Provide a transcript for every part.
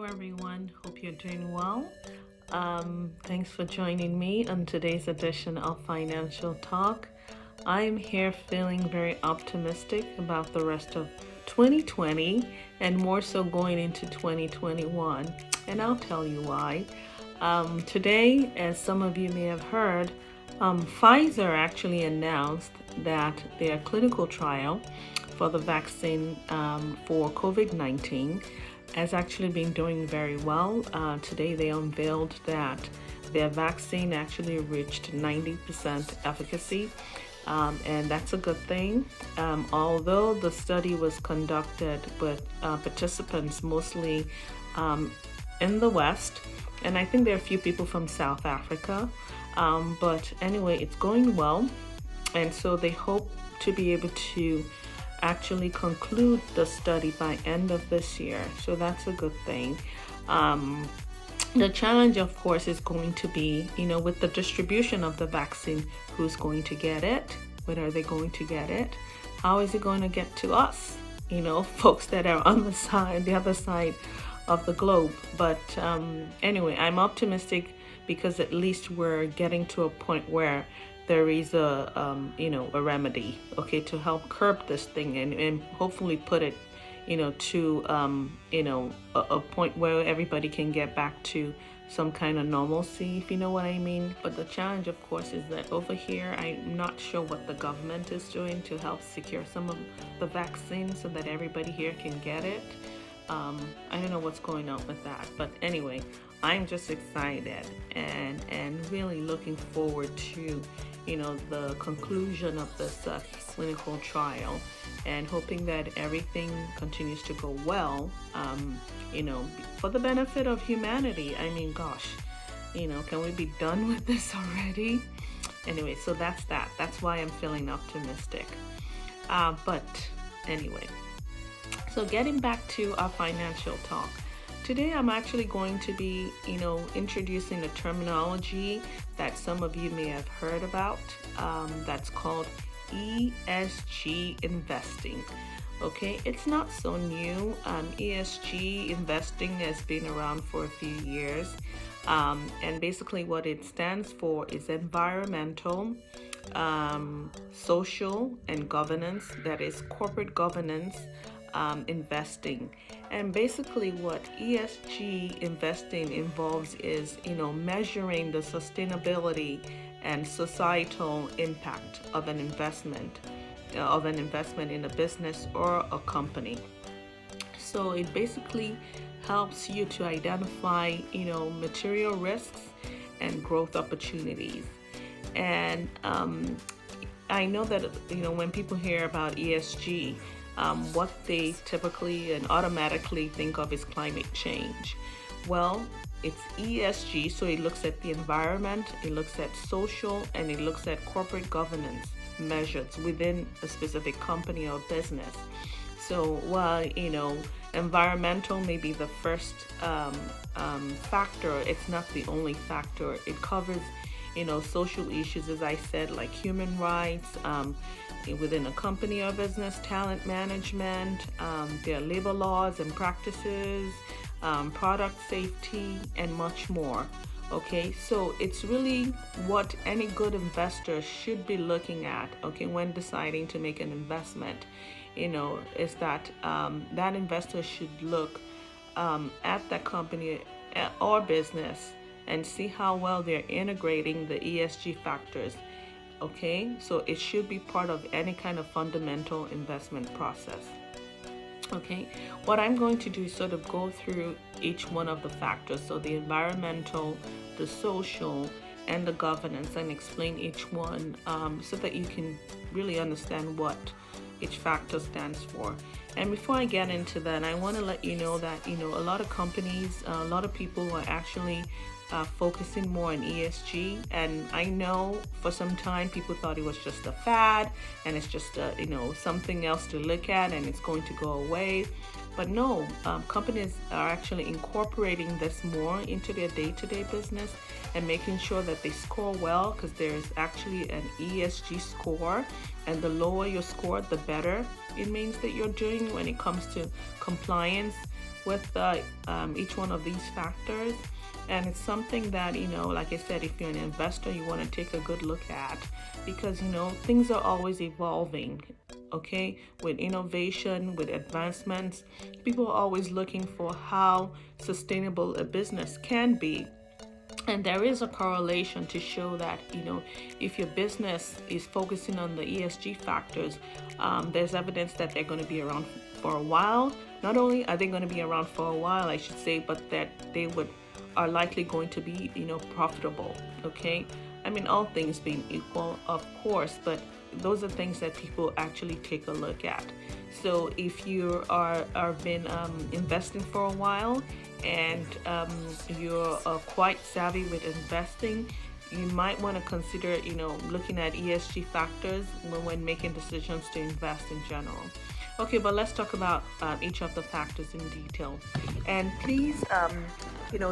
everyone. Hope you're doing well. Thanks for joining me on today's edition of Financial Talk. I'm here feeling very optimistic about the rest of 2020 and more so going into 2021. And I'll tell you why. Today, as some of you may have heard, Pfizer actually announced that their clinical trial for the vaccine for COVID-19 has actually been doing very well. Today they unveiled that their vaccine actually reached 90% efficacy, and that's a good thing. Although the study was conducted with participants mostly in the West, and I think there are a few people from South Africa, but anyway, it's going well, and so they hope to be able to actually conclude the study by end of this year. So that's a good thing. The challenge, of course, is going to be, with the distribution of the vaccine, who's going to get it? When are they going to get it? How is it going to get to us? Folks that are on the other side of the globe. But anyway, I'm optimistic because at least we're getting to a point where there is a remedy, to help curb this thing and hopefully put it, to, a point where everybody can get back to some kind of normalcy, if you know what I mean. But the challenge, of course, is that over here, I'm not sure what the government is doing to help secure some of the vaccine so that everybody here can get it. I don't know what's going on with that, but anyway, I'm just excited and really looking forward to, the conclusion of this clinical trial, and hoping that everything continues to go well, for the benefit of humanity. I mean, gosh, can we be done with this already? Anyway, so that's that. That's why I'm feeling optimistic. But anyway, so getting back to our financial talk. Today, I'm actually going to be, introducing a terminology that some of you may have heard about. That's called ESG investing. Okay, it's not so new. ESG investing has been around for a few years. And basically what it stands for is environmental, social, and governance. That is corporate governance, investing. And basically what ESG investing involves is, measuring the sustainability and societal impact of an investment in a business or a company. So it basically helps you to identify, material risks and growth opportunities. And I know that, when people hear about ESG, what they typically and automatically think of is climate change. Well, it's ESG, so it looks at the environment, it looks at social, and it looks at corporate governance measures within a specific company or business. So while, environmental may be the first factor, it's not the only factor. It covers, social issues, as I said, like human rights, within a company or business, talent management, their labor laws and practices, product safety, and much more. Okay, so it's really what any good investor should be looking at, when deciding to make an investment, is that that investor should look at that company or business and see how well they're integrating the ESG factors. Okay, so it should be part of any kind of fundamental investment process. Okay, what I'm going to do is sort of go through each one of the factors, so the environmental, the social, and the governance, and explain each one so that you can really understand what each factor stands for. And before I get into that, I want to let you know that, a lot of companies, a lot of people are actually focusing more on ESG, and I know for some time people thought it was just a fad and it's just something else to look at and it's going to go away. But no, companies are actually incorporating this more into their day-to-day business and making sure that they score well, because there is actually an ESG score, and the lower your score, the better it means that you're doing when it comes to compliance with each one of these factors. And it's something that, like I said, if you're an investor, you want to take a good look at, because, things are always evolving. Okay, with innovation, with advancements, people are always looking for how sustainable a business can be. And there is a correlation to show that, if your business is focusing on the ESG factors, there's evidence that they're going to be around for a while. Not only are they going to be around for a while, I should say, but that they are likely going to be, profitable. Okay. I mean, all things being equal, of course, but those are things that people actually take a look at. So if you are been investing for a while, and you're quite savvy with investing, you might want to consider, looking at ESG factors when making decisions to invest in general. Okay, but let's talk about each of the factors in detail. And please,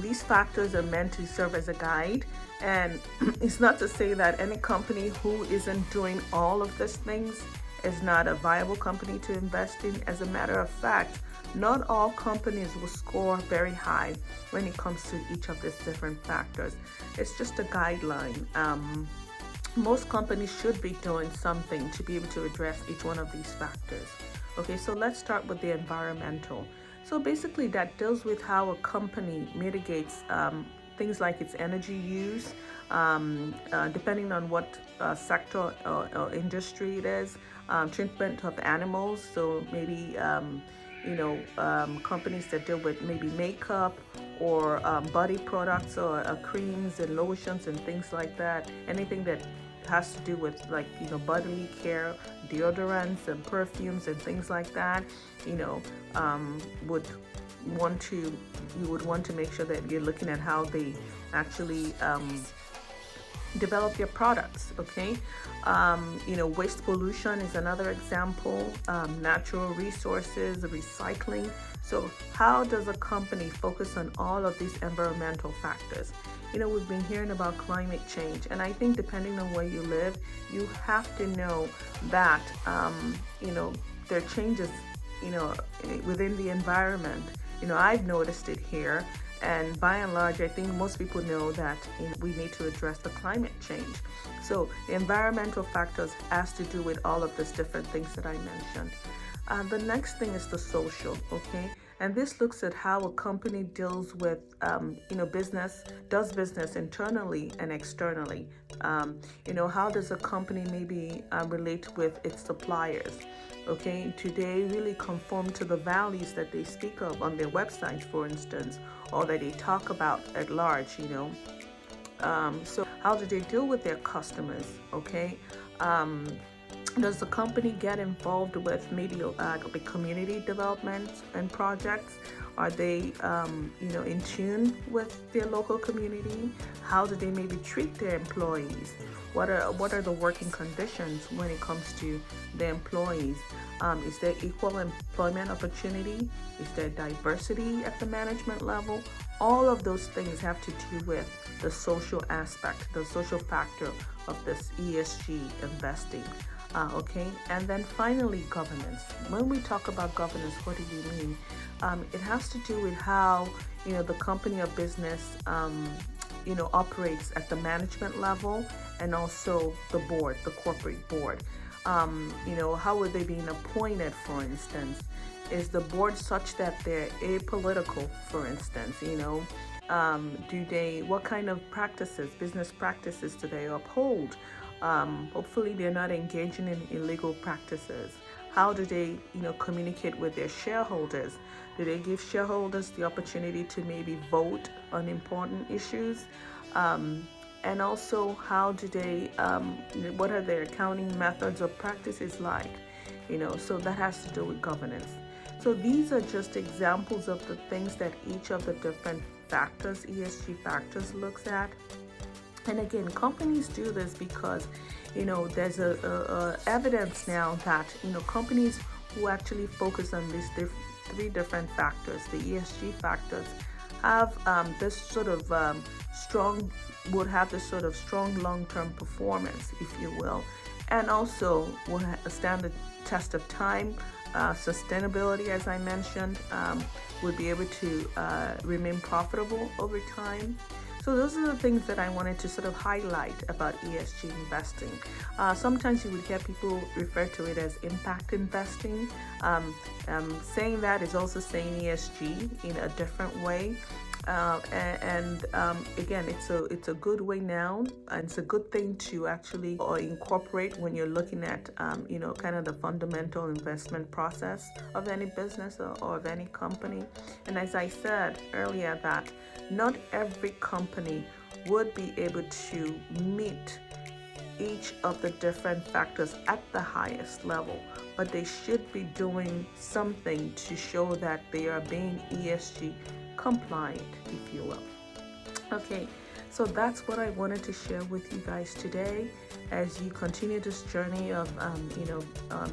these factors are meant to serve as a guide. And it's not to say that any company who isn't doing all of these things is not a viable company to invest in. As a matter of fact, not all companies will score very high when it comes to each of these different factors. It's just a guideline. Most companies should be doing something to be able to address each one of these factors. Okay, so let's start with the environmental. So basically that deals with how a company mitigates things like its energy use, depending on what sector or industry it is, treatment of animals. So maybe companies that deal with maybe makeup or body products or creams and lotions and things like that. Anything that has to do with bodily care, deodorants and perfumes and things like that, you would want to make sure that you're looking at how they actually develop their products. Okay, waste pollution is another example. Natural resources, recycling. So how does a company focus on all of these environmental factors? We've been hearing about climate change, and I think depending on where you live, you have to know that there are changes within the environment. I've noticed it here. And by and large, I think most people know that we need to address the climate change. So the environmental factors has to do with all of these different things that I mentioned. The next thing is the social, okay? And this looks at how a company deals with, does business internally and externally. How does a company maybe relate with its suppliers? Okay, do they really conform to the values that they speak of on their website, for instance, or that they talk about at large, So how do they deal with their customers, okay? Does the company get involved with maybe community development and projects? Are they, in tune with their local community? How do they maybe treat their employees? What are the working conditions when it comes to the employees? Is there equal employment opportunity? Is there diversity at the management level? All of those things have to do with the social aspect, the social factor of this ESG investing. Okay, and then finally, governance. When we talk about governance, what do we mean? It has to do with how the company or business operates at the management level, and also the board, the corporate board. How are they being appointed, for instance? Is the board such that they're apolitical, for instance? What kind of business practices do they uphold? Hopefully they're not engaging in illegal practices. How do they, communicate with their shareholders? Do they give shareholders the opportunity to maybe vote on important issues? And also, how do they, what are their accounting methods or practices like? So that has to do with governance. So these are just examples of the things that each of the different factors, ESG factors, looks at. And again, companies do this because, there's a evidence now that, companies who actually focus on these three different factors, the ESG factors, have this sort of strong long-term performance, if you will, and also will stand the test of time, sustainability, as I mentioned, would be able to remain profitable over time. So those are the things that I wanted to sort of highlight about ESG investing. Sometimes you would hear people refer to it as impact investing. Saying that is also saying ESG in a different way. Again, it's a good way now, and it's a good thing to actually incorporate when you're looking at kind of the fundamental investment process of any business or of any company. And as I said earlier, that not every company would be able to meet each of the different factors at the highest level, but they should be doing something to show that they are being ESG compliant, if you will. Okay, so that's what I wanted to share with you guys today as you continue this journey of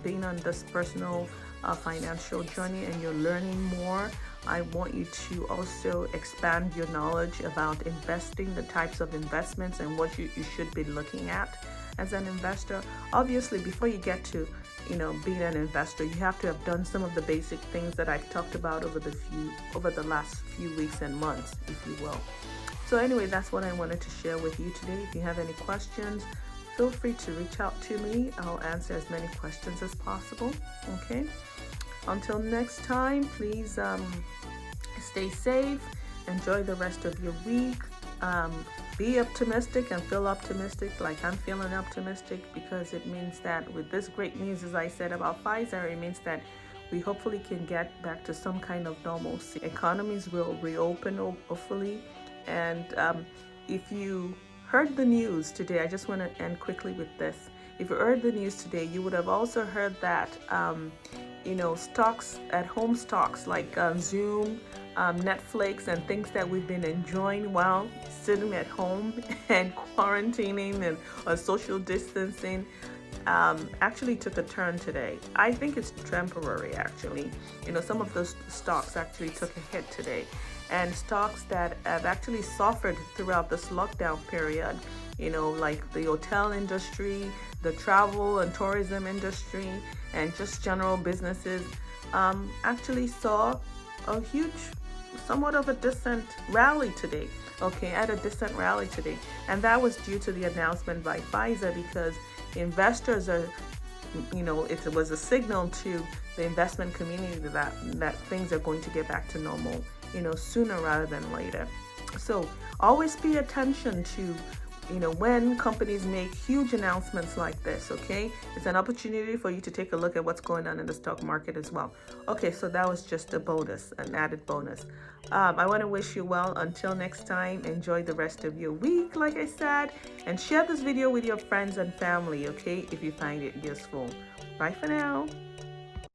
being on this personal financial journey, and you're learning more. I want you to also expand your knowledge about investing, the types of investments, and what you should be looking at as an investor. Obviously, before you get to being an investor, you have to have done some of the basic things that I've talked about over the last few weeks and months, if you will. So anyway, that's what I wanted to share with you today. If you have any questions, feel free to reach out to me. I'll answer as many questions as possible. Okay, until next time, please stay safe, enjoy the rest of your week. Be optimistic and feel optimistic like I'm feeling optimistic, because it means that with this great news, as I said about Pfizer, it means that we hopefully can get back to some kind of normalcy. Economies will reopen, hopefully. And if you heard the news today, I just want to end quickly with this. If you heard the news today, you would have also heard that stocks at home, stocks like Zoom, Netflix, and things that we've been enjoying while sitting at home and quarantining and social distancing actually took a turn today. I think it's temporary, actually. Some of those stocks actually took a hit today, and stocks that have actually suffered throughout this lockdown period, like the hotel industry, the travel and tourism industry, and just general businesses, actually saw a huge, somewhat of a decent rally today. Okay, at a decent rally today. And that was due to the announcement by Pfizer, because investors are, it was a signal to the investment community that things are going to get back to normal, sooner rather than later. So always pay attention to when companies make huge announcements like this. Okay, it's an opportunity for you to take a look at what's going on in the stock market as well. Okay, so that was just a bonus, an added bonus. I want to wish you well. Until next time, enjoy the rest of your week, like I said, and share this video with your friends and family, okay, if you find it useful. Bye for now.